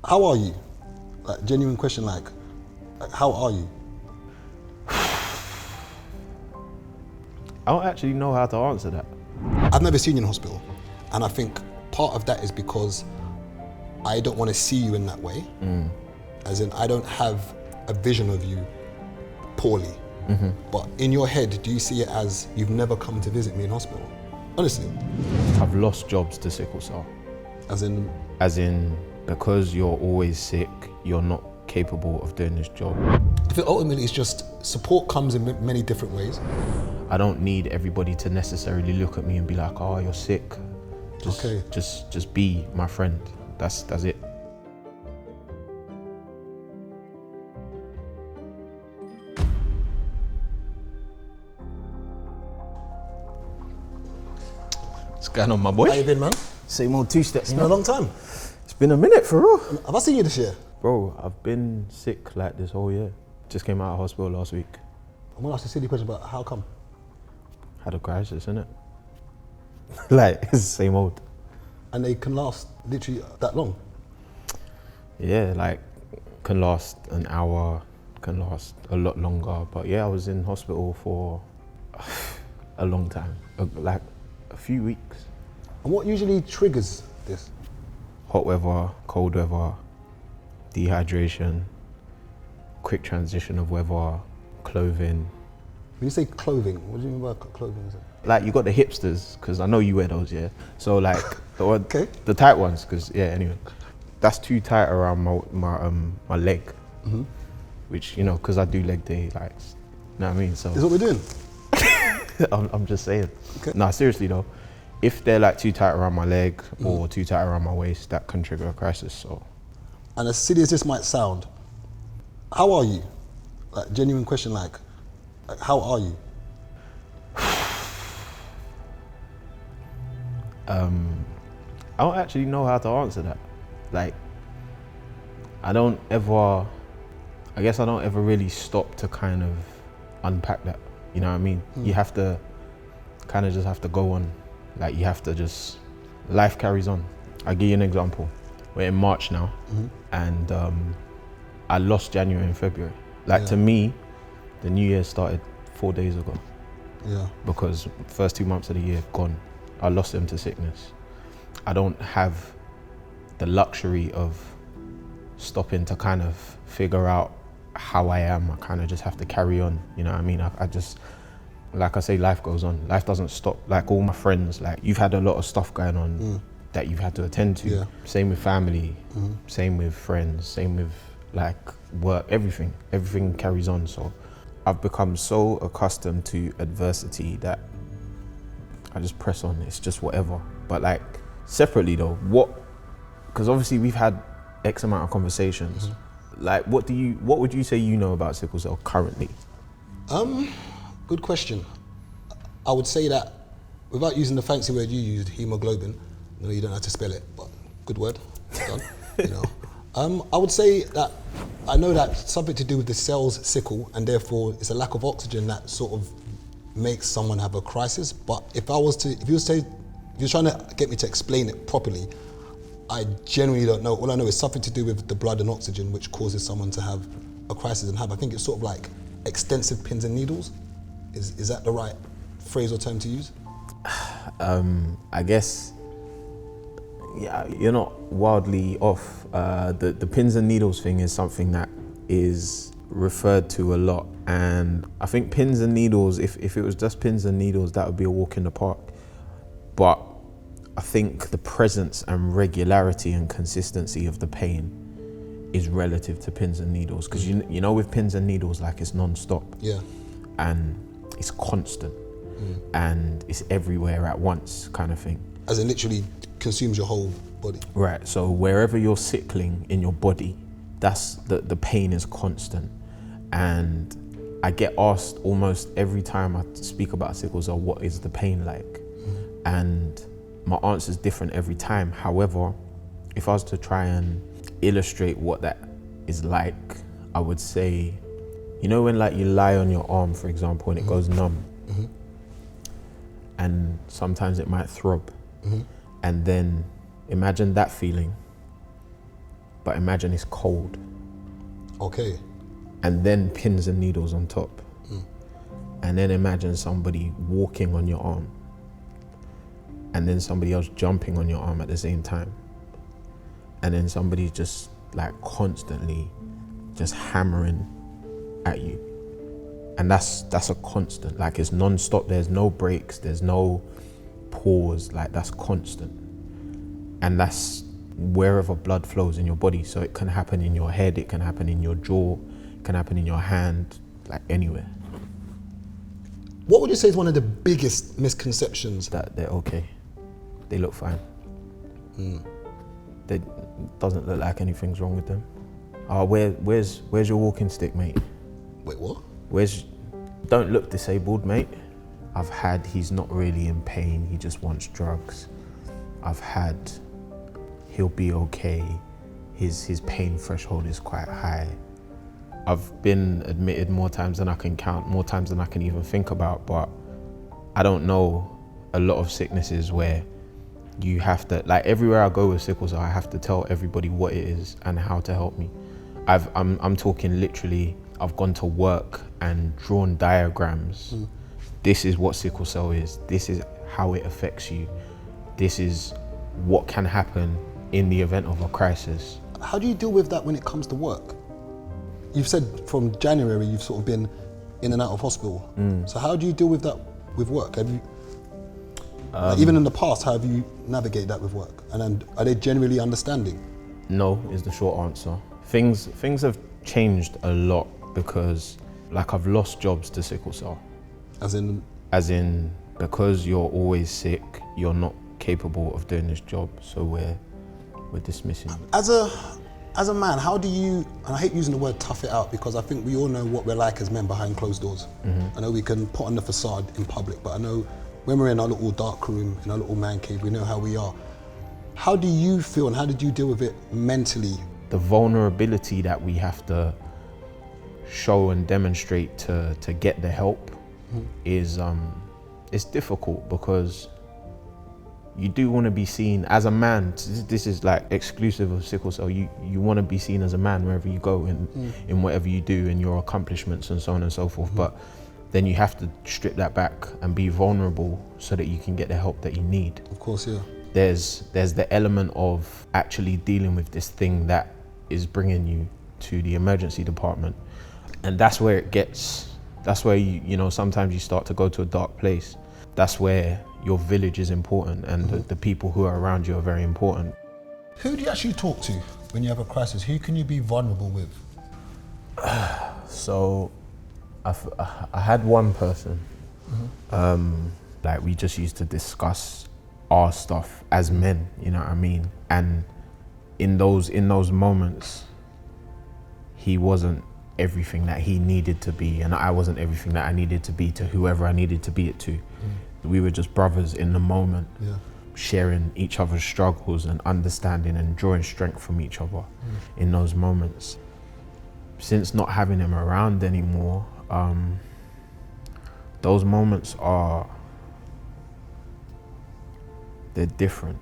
How are you? Like, genuine question, like how are you? I don't actually know how to answer that. I've never seen you in hospital, and I think part of that is because I don't want to see you in that way. As in, I don't have a vision of you poorly. But in your head, do you see it as you've never come to visit me in hospital? Honestly. I've lost jobs to sickle cell. As in, Because you're always sick, you're not capable of doing this job. I think ultimately it's just support comes in many different ways. I don't need everybody to necessarily look at me and be like, oh, you're sick. Just be my friend. That's it. What's going on, my boy? How you been, man? Same old two-steps. It's been a long time. It's been a minute, for real. Have I seen you this year? Bro, I've been sick like this whole year. Just came out of hospital last week. I'm gonna ask a silly question about how come? Had a crisis, innit? Like, it's the same old. And they can last literally that long? Yeah, like, can last an hour, can last a lot longer. But yeah, I was in hospital for a long time, like a few weeks. And what usually triggers this? Hot weather, cold weather, dehydration, quick transition of weather, clothing. When you say clothing, what do you mean by clothing? Is it? Like, you got the hipsters, because I know you wear those, yeah? So like, Okay. the tight ones, because yeah, anyway. That's too tight around my leg, which, you know, because I do leg day, like, you know what I mean? So This is what we're doing? I'm just saying. Okay. Nah, seriously though, if they're like too tight around my leg or too tight around my waist, that can trigger a crisis, so. And as silly as this might sound, how are you? Like, genuine question, like how are you? I don't actually know how to answer that. Like, I don't ever really stop to kind of unpack that, you know what I mean? You have to kind of just have to go on. Like, you have to just, life carries on. I'll give you an example. We're in March now, and I lost January and February. Like, to me, the new year started 4 days ago. Yeah. Because first 2 months of the year gone. I lost them to sickness. I don't have the luxury of stopping to kind of figure out how I am. I kind of just have to carry on, you know what I mean? I just, like I say, life goes on. Life doesn't stop. Like, all my friends, like, you've had a lot of stuff going on that you've had to attend to. Yeah. Same with family, same with friends, same with like work, everything carries on. So I've become so accustomed to adversity that I just press on. It's just whatever. But like, separately though, because obviously we've had X amount of conversations. Like, what would you say you know about sickle cell currently? Good question. I would say that, without using the fancy word you used, hemoglobin, I know you don't have to spell it, but good word, done, you know. I would say that I know that something to do with the cell's sickle, and therefore it's a lack of oxygen that sort of makes someone have a crisis. But if you're trying to get me to explain it properly, I genuinely don't know. All I know is something to do with the blood and oxygen, which causes someone to have a crisis and I think it's sort of like extensive pins and needles. Is that the right phrase or term to use? I guess, yeah, you're not wildly off. The pins and needles thing is something that is referred to a lot. And I think pins and needles, if it was just pins and needles, that would be a walk in the park. But I think the presence and regularity and consistency of the pain is relative to pins and needles. Because you know with pins and needles, like, it's non-stop. Yeah. And it's constant. And it's everywhere at once, kind of thing. As in literally consumes your whole body. Right, so wherever you're sickling in your body, that's the pain is constant. And I get asked almost every time I speak about sickle cell, what is the pain like? And my answer is different every time. However, if I was to try and illustrate what that is like, I would say, you know when like you lie on your arm, for example, and it goes numb, and sometimes it might throb, and then imagine that feeling, but imagine it's cold. Okay. And then pins and needles on top. And then imagine somebody walking on your arm. And then somebody else jumping on your arm at the same time. And then somebody just like constantly just hammering at you. And that's a constant, like it's non-stop. There's no breaks, there's no pause, like that's constant. And that's wherever blood flows in your body. So it can happen in your head, it can happen in your jaw, it can happen in your hand, like anywhere. What would you say is one of the biggest misconceptions? That they're okay, they look fine. They doesn't look like anything's wrong with them. Where's your walking stick, mate? Wait, what? Don't look disabled, mate. He's not really in pain, he just wants drugs. He'll be okay. His pain threshold is quite high. I've been admitted more times than I can count, more times than I can even think about, but I don't know a lot of sicknesses where you have to, like everywhere I go with sickle cell, I have to tell everybody what it is and how to help me. I'm talking literally, I've gone to work and drawn diagrams. This is what sickle cell is. This is how it affects you. This is what can happen in the event of a crisis. How do you deal with that when it comes to work? You've said from January you've sort of been in and out of hospital. So how do you deal with that with work? Have you, even in the past, how have you navigated that with work? And then, are they generally understanding? No is the short answer. Things have changed a lot because like I've lost jobs to sickle cell. As in because you're always sick, you're not capable of doing this job, so we're dismissing you. As a man, how do you, and I hate using the word tough it out because I think we all know what we're like as men behind closed doors. I know we can put on the facade in public, but I know when we're in our little dark room, in our little man cave, we know how we are. How do you feel and how did you deal with it mentally? The vulnerability that we have to show and demonstrate to get the help is it's difficult because you do want to be seen as a man. This is like exclusive of sickle cell. You want to be seen as a man wherever you go in whatever you do and your accomplishments and so on and so forth. But then you have to strip that back and be vulnerable so that you can get the help that you need. Of course, yeah. There's the element of actually dealing with this thing that is bringing you to the emergency department. And that's where it gets, that's where you know, sometimes you start to go to a dark place. That's where your village is important and the people who are around you are very important. Who do you actually talk to when you have a crisis? Who can you be vulnerable with? So I had one person, like we just used to discuss our stuff as men, you know what I mean? And in those moments, he wasn't everything that he needed to be, and I wasn't everything that I needed to be to whoever I needed to be it to. We were just brothers in the moment, sharing each other's struggles and understanding and drawing strength from each other in those moments. Since not having him around anymore, those moments they're different.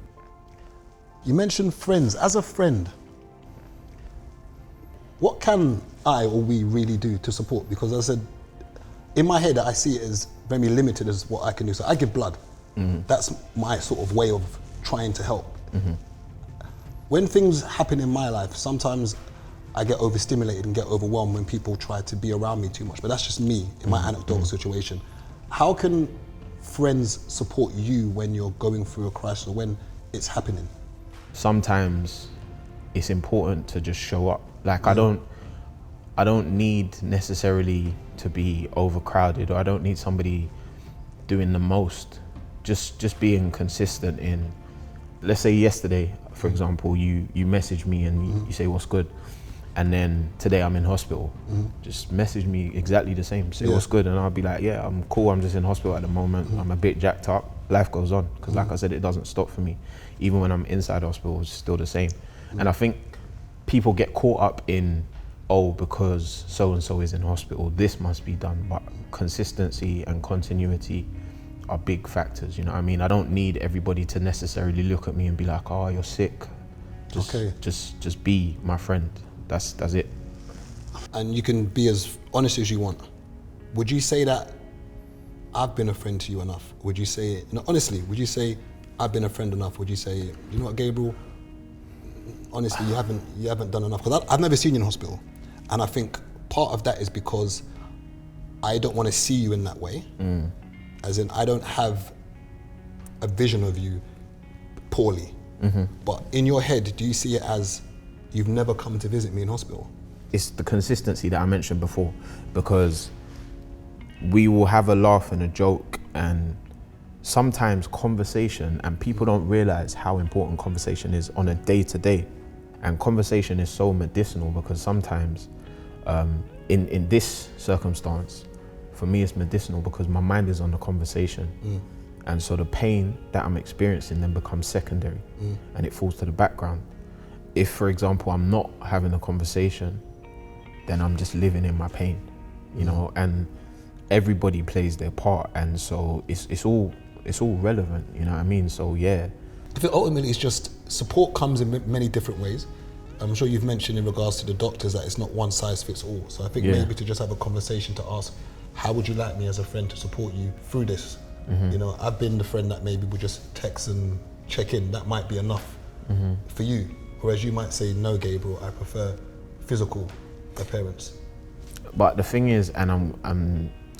You mentioned friends. As a friend, what can I or we really do to support? Because as I said, in my head, I see it as very limited as what I can do. So I give blood. That's my sort of way of trying to help. When things happen in my life, sometimes I get overstimulated and get overwhelmed when people try to be around me too much. But that's just me in my anecdotal situation. How can friends support you when you're going through a crisis or when it's happening? Sometimes it's important to just show up. Like I don't need necessarily to be overcrowded, or I don't need somebody doing the most. Just being consistent in, let's say yesterday, for example, you message me and you say what's good, and then today I'm in hospital. Just message me exactly the same, say what's good, and I'll be like, yeah, I'm cool, I'm just in hospital at the moment, I'm a bit jacked up, life goes on, because like I said, it doesn't stop for me. Even when I'm inside hospital, it's still the same. And I think people get caught up in, oh, because so-and-so is in hospital, this must be done, but consistency and continuity are big factors, you know what I mean? I don't need everybody to necessarily look at me and be like, oh, you're sick. Just be my friend. That's it. And you can be as honest as you want. Would you say that I've been a friend to you enough? Would you say, no, honestly, would you say I've been a friend enough? Would you say, you know what, Gabriel, honestly, you haven't done enough? Because I've never seen you in hospital. And I think part of that is because I don't want to see you in that way. As in, I don't have a vision of you poorly. But in your head, do you see it as you've never come to visit me in hospital? It's the consistency that I mentioned before, because we will have a laugh and a joke, and sometimes conversation, and people don't realize how important conversation is on a day-to-day. And conversation is so medicinal, because sometimes in this circumstance, for me it's medicinal because my mind is on the conversation. And so the pain that I'm experiencing then becomes secondary and it falls to the background. If, for example, I'm not having a conversation, then I'm just living in my pain, you know, and everybody plays their part, and so it's all relevant, you know what I mean? So yeah. I think ultimately it's just support comes in many different ways. I'm sure you've mentioned in regards to the doctors that it's not one size fits all. So I think maybe to just have a conversation to ask, how would you like me as a friend to support you through this? You know, I've been the friend that maybe would just text and check in. That might be enough for you. Whereas you might say, no, Gabriel, I prefer physical appearance. But the thing is, and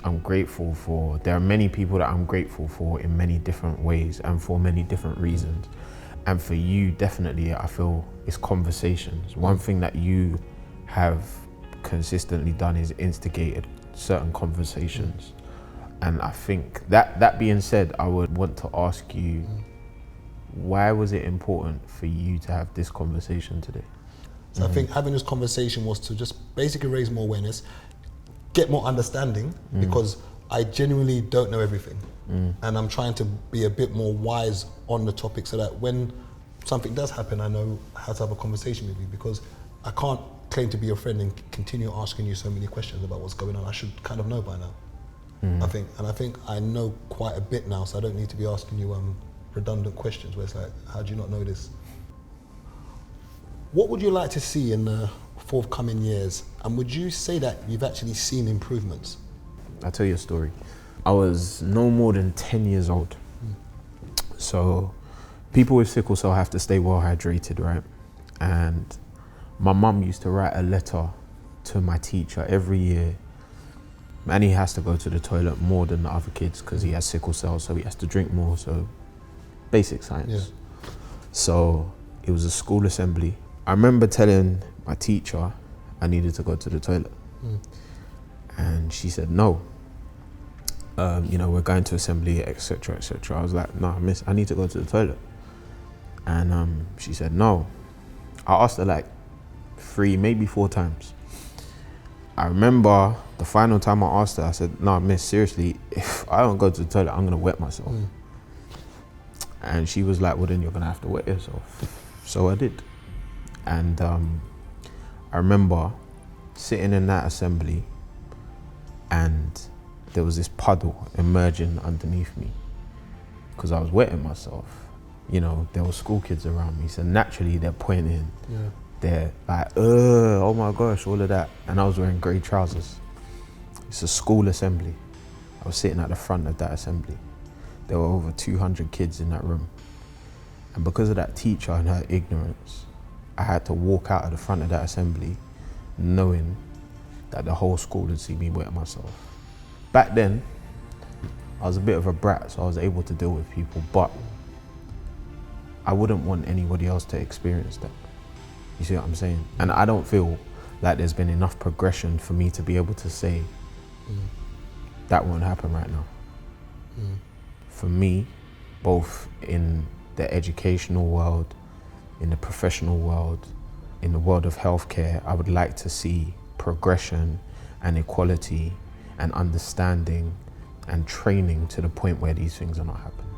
I'm grateful for, there are many people that I'm grateful for in many different ways and for many different reasons. And for you, definitely, I feel it's conversations. One thing that you have consistently done is instigated certain conversations. And I think that being said, I would want to ask you, why was it important for you to have this conversation today? So I think having this conversation was to just basically raise more awareness, get more understanding, because I genuinely don't know everything. And I'm trying to be a bit more wise on the topic so that when something does happen, I know how to have a conversation with you, because I can't claim to be your friend and continue asking you so many questions about what's going on. I should kind of know by now. I think I know quite a bit now, so I don't need to be asking you redundant questions where it's like, how do you not know this? What would you like to see in the forthcoming years? And would you say that you've actually seen improvements? I'll tell you a story. I was no more than 10 years old. So people with sickle cell have to stay well hydrated, right? And my mum used to write a letter to my teacher every year. Manny has to go to the toilet more than the other kids because he has sickle cell, so he has to drink more, so basic science. So it was a school assembly. I remember telling my teacher I needed to go to the toilet. And she said, no, you know, we're going to assembly, etc., etc. I was like, no, miss, I need to go to the toilet. And she said, no. I asked her like 3, maybe 4 times. I remember the final time I asked her, I said, no, miss, seriously, if I don't go to the toilet, I'm gonna wet myself. And she was like, well, then you're gonna have to wet yourself. So I did. And I remember sitting in that assembly and there was this puddle emerging underneath me because I was wetting myself. You know, there were school kids around me, so naturally they're pointing. They're like, oh my gosh, all of that. And I was wearing grey trousers. It's a school assembly. I was sitting at the front of that assembly. There were over 200 kids in that room. And because of that teacher and her ignorance, I had to walk out of the front of that assembly knowing that the whole school would see me wet myself. Back then, I was a bit of a brat, so I was able to deal with people, but I wouldn't want anybody else to experience that. You see what I'm saying? And I don't feel like there's been enough progression for me to be able to say that won't happen right now. For me, both in the educational world, in the professional world, in the world of healthcare, I would like to see progression and equality and understanding and training to the point where these things are not happening.